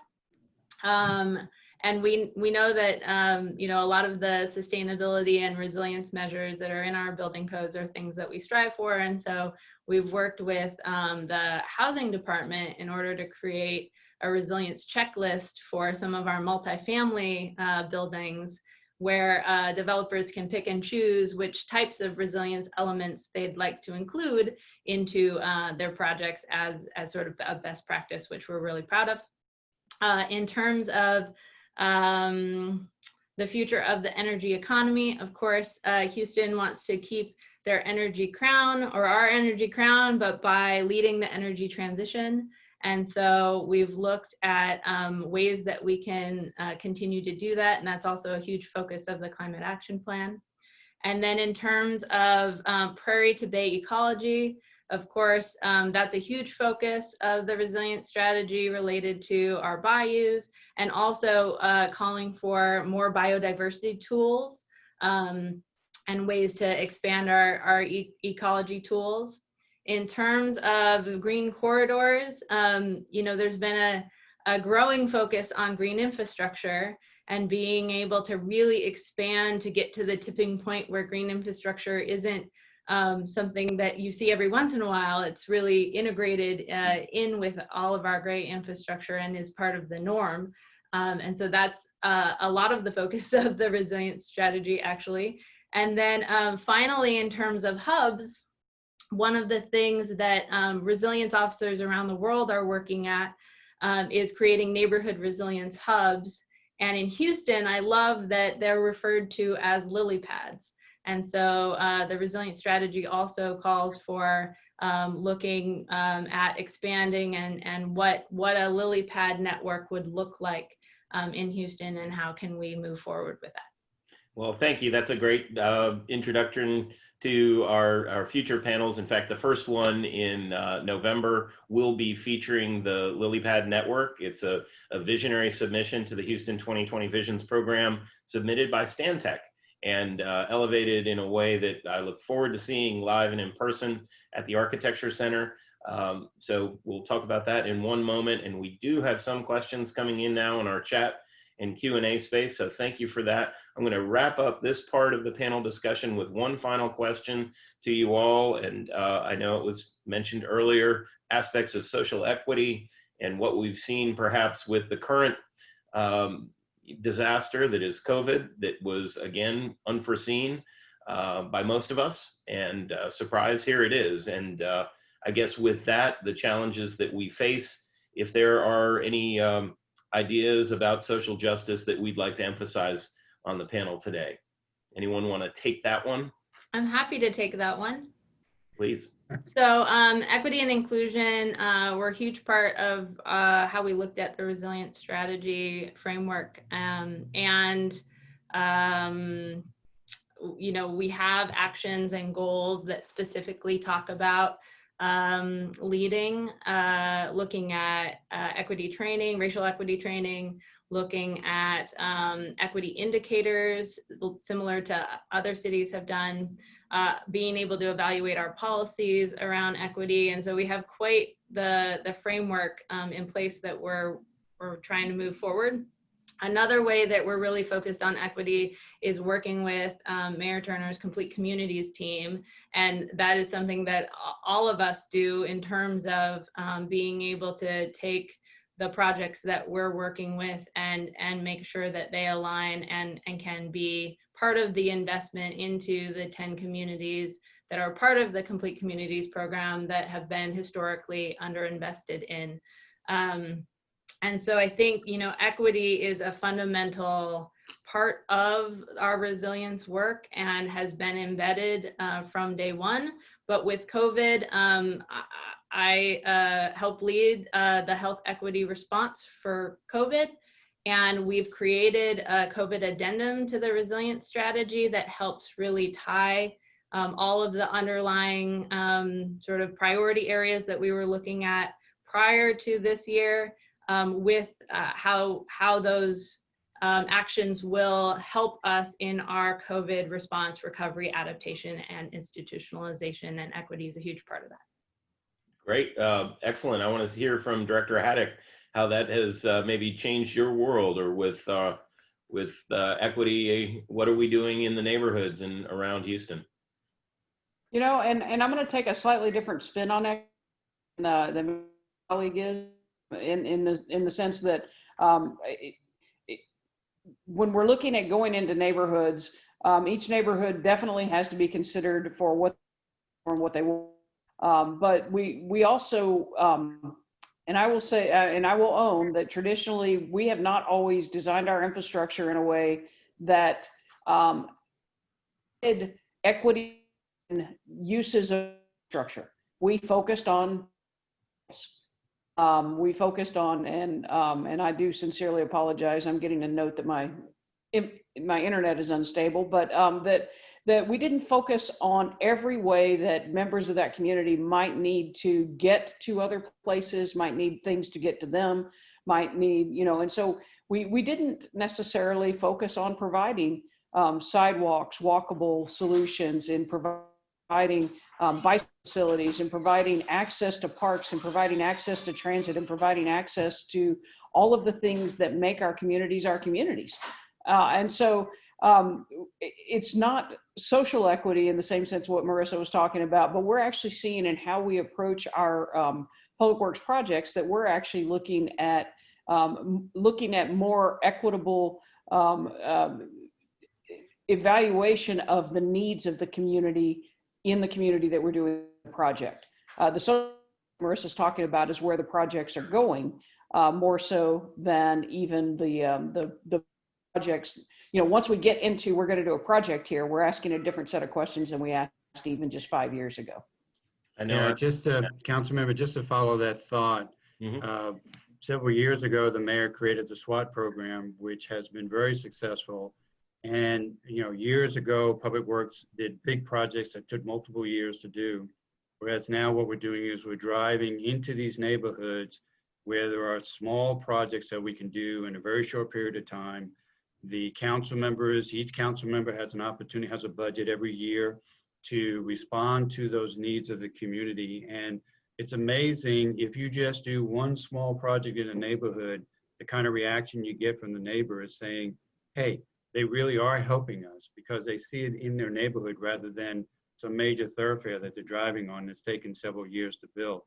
And we know that you know, a lot of the sustainability and resilience measures that are in our building codes are things that we strive for. And so we've worked with the housing department in order to create a resilience checklist for some of our multifamily buildings, where developers can pick and choose which types of resilience elements they'd like to include into their projects as sort of a best practice, which we're really proud of. In terms of the future of the energy economy, of course, Houston wants to keep their energy crown, or our energy crown, but by leading the energy transition. And so we've looked at ways that we can continue to do that. And that's also a huge focus of the Climate Action Plan. And then in terms of prairie to bay ecology, of course, that's a huge focus of the resilience strategy related to our bayous, and also calling for more biodiversity tools and ways to expand our ecology tools. In terms of green corridors, you know, there's been a growing focus on green infrastructure and being able to really expand to get to the tipping point where green infrastructure isn't something that you see every once in a while. It's really integrated in with all of our great infrastructure and is part of the norm. And so that's a lot of the focus of the resilience strategy, actually. And then finally, in terms of hubs, one of the things that resilience officers around the world are working at is creating neighborhood resilience hubs. And in Houston, I love that they're referred to as lily pads. And so the resilience strategy also calls for looking at expanding and what a lily pad network would look like in Houston, and how can we move forward with that. Well, thank you. That's a great introduction to our future panels. In fact, the first one in November will be featuring the LilyPad network. It's a visionary submission to the Houston 2020 Visions program submitted by Stantec and elevated in a way that I look forward to seeing live and in person at the Architecture Center. So we'll talk about that in one moment. And we do have some questions coming in now in our chat and Q&A space, so thank you for that. I'm going to wrap up this part of the panel discussion with one final question to you all. And I know it was mentioned earlier, aspects of social equity and what we've seen perhaps with the current disaster that is COVID, that was, again, unforeseen by most of us. And surprise, here it is. And I guess with that, the challenges that we face, if there are any ideas about social justice that we'd like to emphasize on the panel today. Anyone want to take that one? I'm happy to take that one. Please. So equity and inclusion were a huge part of how we looked at the resilience strategy framework. You know, we have actions and goals that specifically talk about leading, looking at equity training, racial equity training, looking at equity indicators, similar to other cities have done, being able to evaluate our policies around equity. And so we have quite the framework in place that we're trying to move forward. Another way that we're really focused on equity is working with Mayor Turner's Complete Communities team. And that is something that all of us do in terms of being able to take the projects that we're working with and make sure that they align and can be part of the investment into the 10 communities that are part of the Complete Communities program that have been historically underinvested in. And so I think, you know, equity is a fundamental part of our resilience work and has been embedded from day one. But with COVID, I helped lead the health equity response for COVID. And we've created a COVID addendum to the resilience strategy that helps really tie all of the underlying sort of priority areas that we were looking at prior to this year with how those actions will help us in our COVID response, recovery, adaptation, and institutionalization, and equity is a huge part of that. Great, excellent. I want to hear from Director Haddock how that has maybe changed your world, or with equity, what are we doing in the neighborhoods and around Houston? You know, and I'm going to take a slightly different spin on it than my colleague is, in the sense that when we're looking at going into neighborhoods, each neighborhood definitely has to be considered for what they want. But we also, and I will say, and I will own that traditionally we have not always designed our infrastructure in a way that did equity and uses of structure. We focused on, and I do sincerely apologize. I'm getting a note that my internet is unstable, but that we didn't focus on every way that members of that community might need to get to other places, might need things to get to them, might need, you know, and so we didn't necessarily focus on providing sidewalks, walkable solutions, in providing bike facilities, and providing access to parks, and providing access to transit, and providing access to all of the things that make our communities our communities. And so it's not social equity in the same sense what Marissa was talking about, but we're actually seeing in how we approach our public works projects that we're actually looking at more equitable evaluation of the needs of the community in the community that we're doing the project. The social Marissa's talking about is where the projects are going, more so than even the projects. You know, once we get into, we're going to do a project here, we're asking a different set of questions than we asked even just 5 years ago. I know. Yeah, just council member, just to follow that thought, several years ago, the mayor created the SWAT program, which has been very successful. And, you know, years ago, Public Works did big projects that took multiple years to do. Whereas now what we're doing is we're driving into these neighborhoods where there are small projects that we can do in a very short period of time. The council members, each council member has an opportunity, has a budget every year to respond to those needs of the community. And it's amazing, if you just do one small project in a neighborhood, the kind of reaction you get from the neighbors saying, hey, they really are helping us, because they see it in their neighborhood rather than some major thoroughfare that they're driving on that's taken several years to build.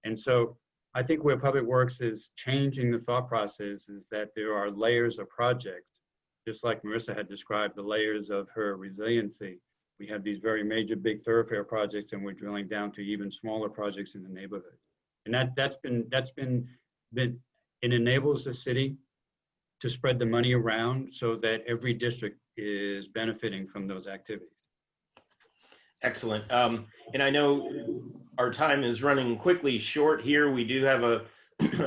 And so I think where Public Works is changing the thought process is that there are layers of projects, just like Marissa had described the layers of her resiliency. We have these very major big thoroughfare projects, and we're drilling down to even smaller projects in the neighborhood. And that's been it enables the city to spread the money around so that every district is benefiting from those activities. Excellent. And I know our time is running quickly short here. We do have a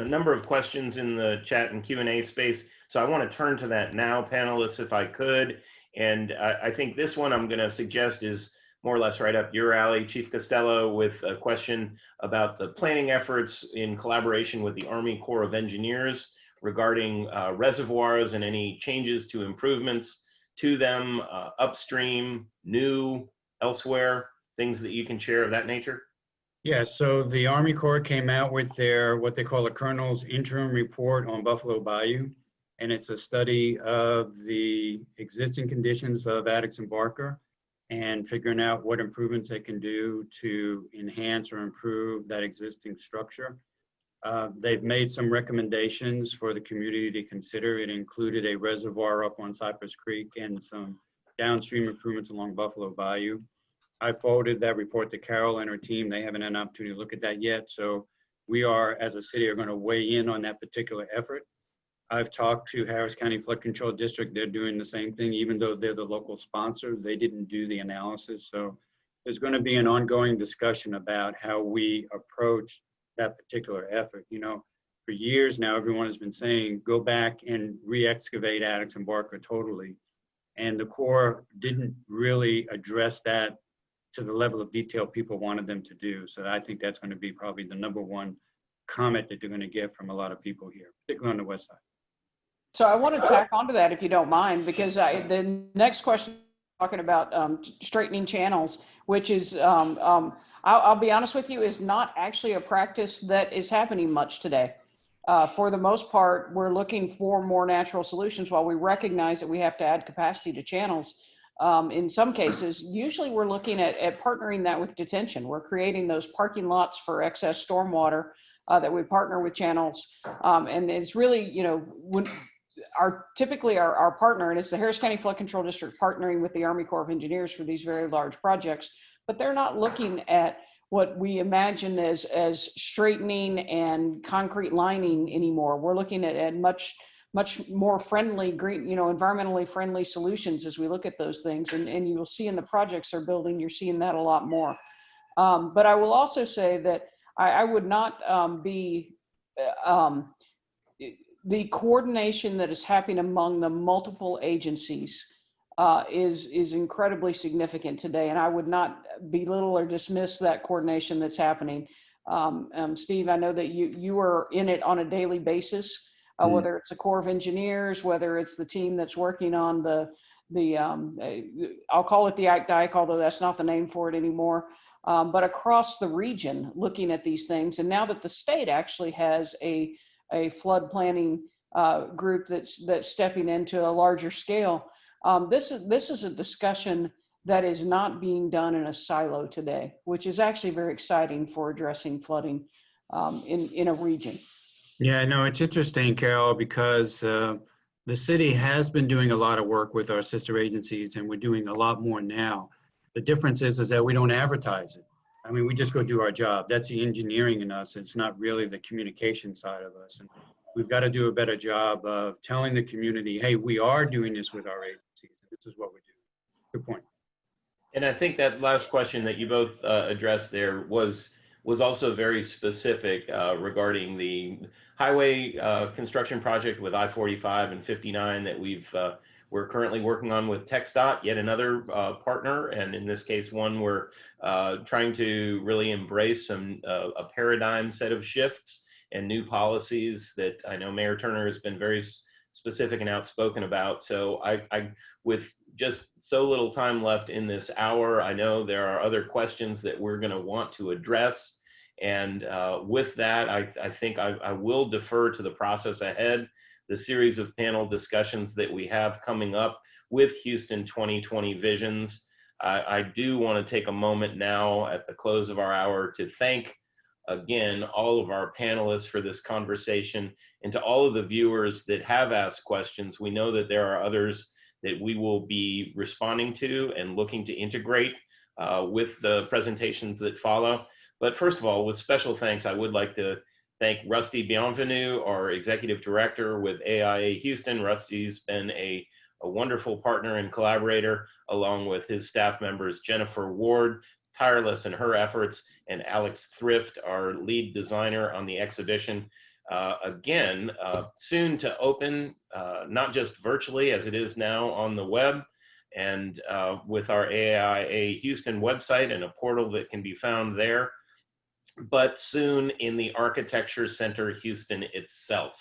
number of questions in the chat and Q&A space. So I want to turn to that now, panelists, if I could. And I think this one I'm going to suggest is more or less right up your alley, Chief Costello, with a question about the planning efforts in collaboration with the Army Corps of Engineers regarding reservoirs and any changes to improvements to them, upstream, new, elsewhere, things that you can share of that nature? Yeah, so the Army Corps came out with their, what they call a Colonel's Interim Report on Buffalo Bayou. And it's a study of the existing conditions of Addicks and Barker and figuring out what improvements they can do to enhance or improve that existing structure. They've made some recommendations for the community to consider. It included a reservoir up on Cypress Creek and some downstream improvements along Buffalo Bayou. I forwarded that report to Carol and her team. They haven't had an opportunity to look at that yet. So we are, as a city, are going to weigh in on that particular effort. I've talked to Harris County Flood Control District. They're doing the same thing, even though they're the local sponsor. They didn't do the analysis. So there's going to be an ongoing discussion about how we approach that particular effort. You know, for years now, everyone has been saying, go back and re-excavate Addicks and Barker totally. And the Corps didn't really address that to the level of detail people wanted them to do. So I think that's going to be probably the #1 comment that they're going to get from a lot of people here, particularly on the west side. So I want to tack onto that if you don't mind, because the next question talking about straightening channels, which is, I'll be honest with you, is not actually a practice that is happening much today. For the most part, we're looking for more natural solutions while we recognize that we have to add capacity to channels. In some cases, usually we're looking at partnering that with detention. We're creating those parking lots for excess stormwater that we partner with channels. And it's really, you know, when typically our partner, and it's the Harris County Flood Control District partnering with the Army Corps of Engineers for these very large projects, but they're not looking at what we imagine as straightening and concrete lining anymore. We're looking at much more friendly, green, you know, environmentally friendly solutions as we look at those things. And you will see in the projects they're building, you're seeing that a lot more. But I will also say that I would not be, the coordination that is happening among the multiple agencies is incredibly significant today, and I would not belittle or dismiss that coordination that's happening. Steve, I know that you are in it on a daily basis, whether it's the Corps of Engineers, whether it's the team that's working on the I'll call it the ICDIC, although that's not the name for it anymore, but across the region looking at these things. And now that the state actually has a flood planning group that's stepping into a larger scale, this is a discussion that is not being done in a silo today, which is actually very exciting for addressing flooding in a region. Yeah, no, it's interesting, Carol, because the city has been doing a lot of work with our sister agencies, and we're doing a lot more now. The difference is that we don't advertise it. I mean, we just go do our job. That's the engineering in us. It's not really the communication side of us. And we've got to do a better job of telling the community, hey, we are doing this with our agencies. And this is what we do. Good point. And I think that last question that you both addressed there was also very specific regarding the highway construction project with I-45 and 59 that we're currently working on with TxDOT, yet another partner, and in this case one we're trying to really embrace a paradigm set of shifts and new policies that I know Mayor Turner has been very specific and outspoken about. So I with just so little time left in this hour, I know there are other questions that we're going to want to address. And with that, I think I will defer to the process ahead, the series of panel discussions that we have coming up with Houston 2020 Visions. I do want to take a moment now at the close of our hour to thank again all of our panelists for this conversation, and to all of the viewers that have asked questions. We know that there are others that we will be responding to and looking to integrate with the presentations that follow. But first of all, with special thanks, I would like to thank Rusty Bienvenu, our Executive Director with AIA Houston. Rusty's been a wonderful partner and collaborator, along with his staff members, Jennifer Ward, tireless in her efforts, and Alex Thrift, our lead designer on the exhibition. Again, soon to open, not just virtually as it is now on the web, and with our AIA Houston website and a portal that can be found there, but soon in the Architecture Center Houston itself.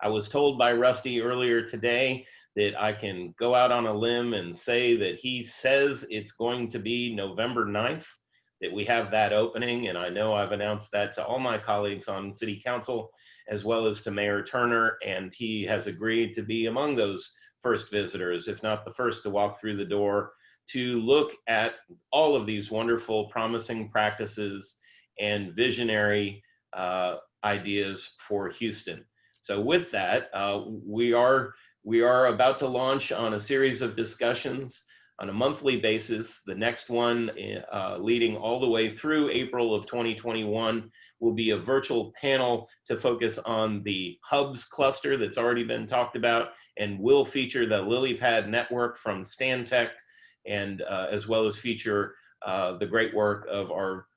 I was told by Rusty earlier today that I can go out on a limb and say that he says it's going to be November 9th that we have that opening, and I know I've announced that to all my colleagues on City Council, as well as to Mayor Turner, and he has agreed to be among those first visitors, if not the first to walk through the door, to look at all of these wonderful, promising practices and visionary ideas for Houston. So with that, we are about to launch on a series of discussions on a monthly basis. The next one leading all the way through April of 2021 will be a virtual panel to focus on the hubs cluster that's already been talked about, and will feature the LilyPad network from Stantec, and as well as feature the great work of our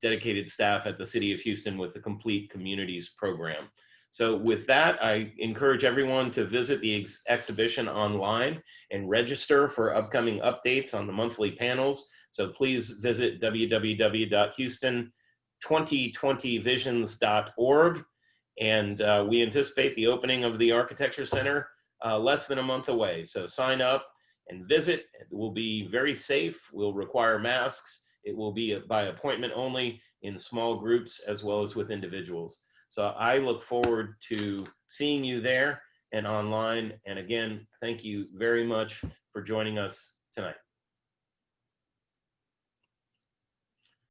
dedicated staff at the City of Houston with the Complete Communities program. So with that, I encourage everyone to visit the exhibition online and register for upcoming updates on the monthly panels. So please visit www.houston2020visions.org. And we anticipate the opening of the Architecture Center less than a month away. So sign up and visit. It will be very safe. We'll require masks. It will be by appointment only, in small groups as well as with individuals. So I look forward to seeing you there and online. And again, thank you very much for joining us tonight.